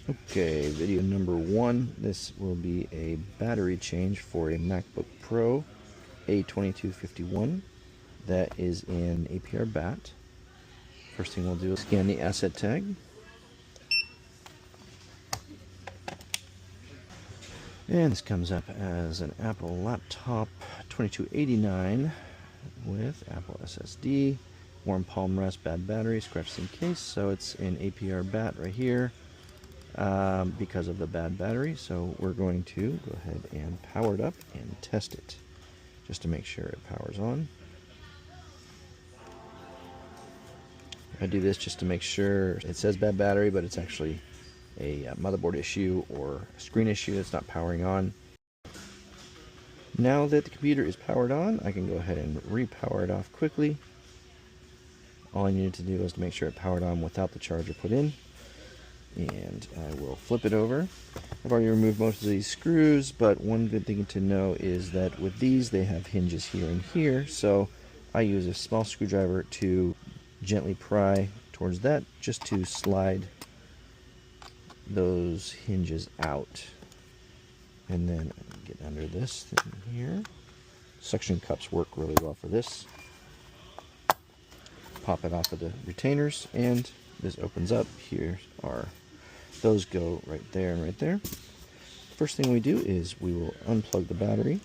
Okay, video number 1. This will be a battery change for a MacBook Pro A2251 that is in APR BAT. First thing we'll do is scan the asset tag. And this comes up as an Apple laptop 2289 with Apple SSD, warm palm rest, bad battery, scratched in case, so it's in APR BAT right here. Because of the bad battery, so we're going to go ahead and power it up and test it just to make sure it powers on. I do this just to make sure. It says bad battery, but it's actually a motherboard issue or a screen issue that's not powering on. Now that the computer is powered on, I can go ahead and repower it off quickly. All I needed to do was to make sure it powered on without the charger put in. And I will flip it over. I've already removed most of these screws, but one good thing to know is that with these they have hinges here and here, so I use a small screwdriver to gently pry towards that just to slide those hinges out. And then get under this thing here. Suction cups work really well for this. Pop it off of the retainers and this opens up. Here are those, go right there and right there. First thing we do is we will unplug the battery,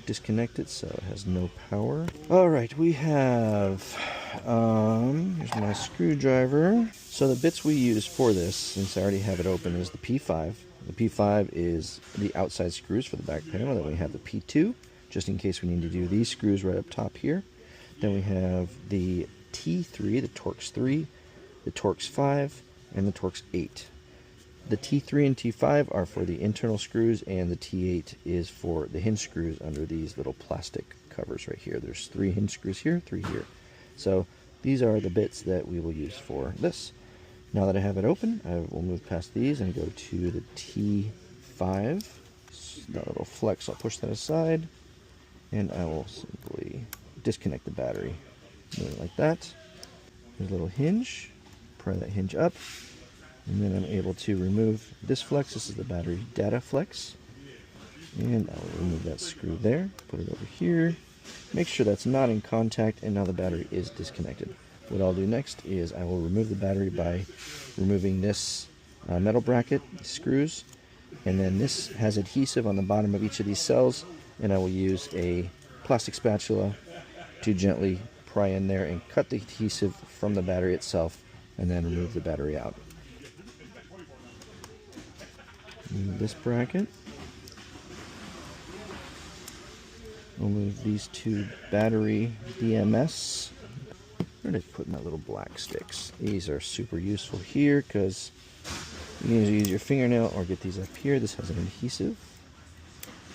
disconnect it so it has no power. Alright, we have here's my screwdriver. So the bits we use for this, since I already have it open, is the P5. The P5 is the outside screws for the back panel. Then we have the P2, just in case we need to do these screws right up top here. Then we have the T3, the Torx 3, the Torx 5, and the Torx 8. The T3 and T5 are for the internal screws, and the T8 is for the hinge screws under these little plastic covers right here. There's 3 hinge screws here, 3 here. So these are the bits that we will use for this. Now that I have it open, I will move past these and go to the T5. That little flex, I'll push that aside, and I will simply disconnect the battery. Move it like that. There's a little hinge. Pry that hinge up, and then I'm able to remove this flex. This is the battery data flex, and I'll remove that screw there, put it over here, make sure that's not in contact, and now the battery is disconnected. What I'll do next is I will remove the battery by removing this metal bracket, screws, and then this has adhesive on the bottom of each of these cells, and I will use a plastic spatula to gently pry in there and cut the adhesive from the battery itself, and then remove the battery out. Move this bracket. We'll move these 2 battery DMS. Where did I put my little black sticks? These are super useful here because you can either use your fingernail or get these up here. This has an adhesive.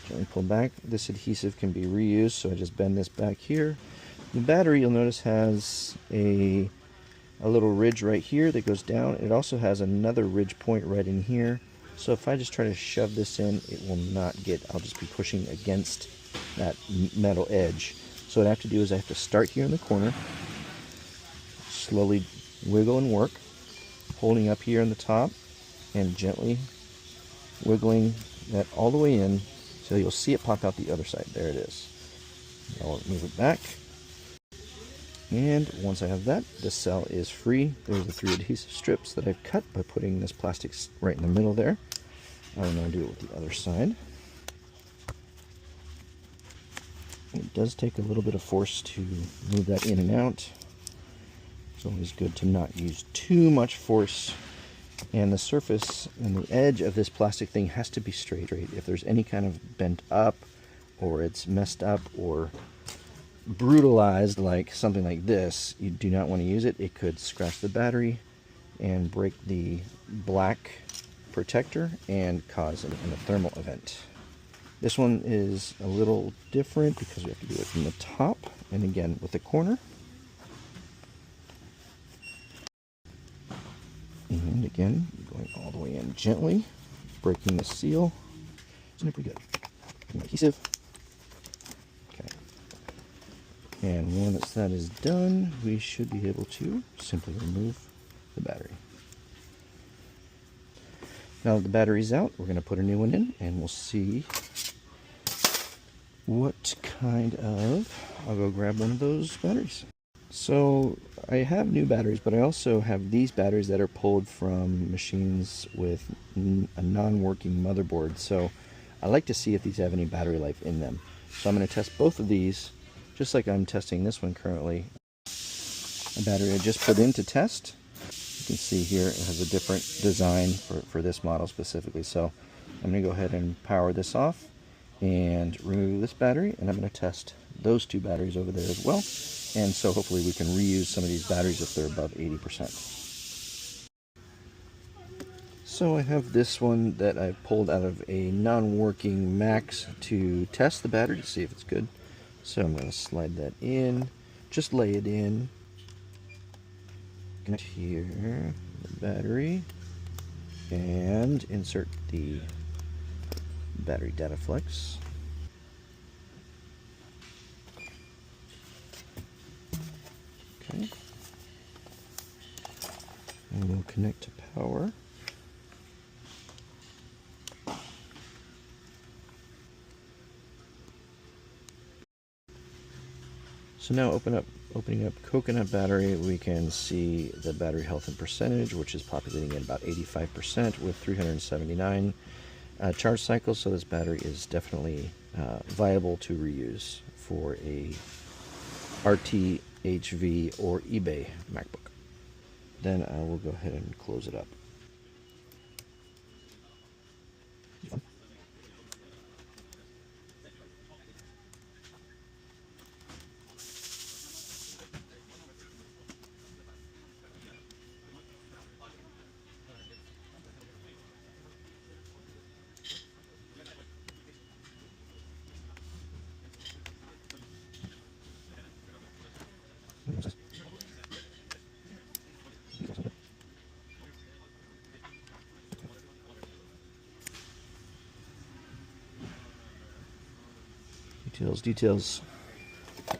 Gently pull back. This adhesive can be reused, so I just bend this back here. The battery, you'll notice, has a little ridge right here that goes down. It also has another ridge point right in here. So if I just try to shove this in, it will not get, I'll just be pushing against that metal edge. So what I have to do is I have to start here in the corner, slowly wiggle and work, holding up here on the top, and gently wiggling that all the way in, so you'll see it pop out the other side. There it is. I'll move it back. And once I have that, this cell is free. There's the 3 adhesive strips that I've cut by putting this plastic right in the middle there. I'm going to do it with the other side. It does take a little bit of force to move that in and out. It's always good to not use too much force. And the surface and the edge of this plastic thing has to be straight. If there's any kind of bent up, or it's messed up, or brutalized like something like this, you do not want to use it. It could scratch the battery and break the black protector and cause a thermal event. This one is a little different because we have to do it from the top, and again with the corner. And again, going all the way in gently, breaking the seal. Isn't it pretty good? Adhesive. Okay. And once that is done, we should be able to simply remove the battery. Now that the battery's out, we're going to put a new one in, and we'll see what kind of... I'll go grab one of those batteries. So I have new batteries, but I also have these batteries that are pulled from machines with a non-working motherboard. So I like to see if these have any battery life in them. So I'm going to test both of these, just like I'm testing this one currently. A battery I just put in to test. You can see here it has a different design for this model specifically. So I'm going to go ahead and power this off and remove this battery, and I'm going to test those two batteries over there as well. And so hopefully we can reuse some of these batteries if they're above 80%. So I have this one that I pulled out of a non-working Macs to test the battery to see if it's good. So I'm going to slide that in, just lay it in. Connect here, the battery, and insert the battery data flex. Okay. And we'll connect to power. So now opening up Coconut Battery, we can see the battery health and percentage, which is populating at about 85% with 379 charge cycles. So this battery is definitely viable to reuse for a RT, HV, or eBay MacBook. Then I will go ahead and close it up. Details. Okay.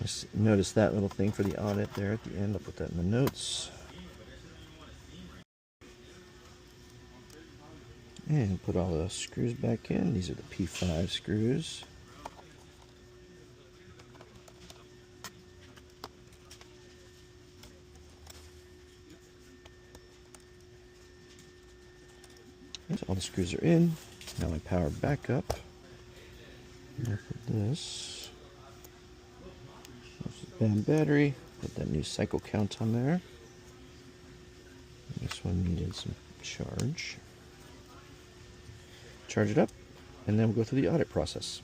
Just notice that little thing for the audit there at the end. I'll put that in the notes. And put all the screws back in. These are the P5 screws. So all the screws are in. Now my power back up. I'll put this. Band battery. Put that new cycle count on there. This one needed some charge. Charge it up, and then we'll go through the audit process.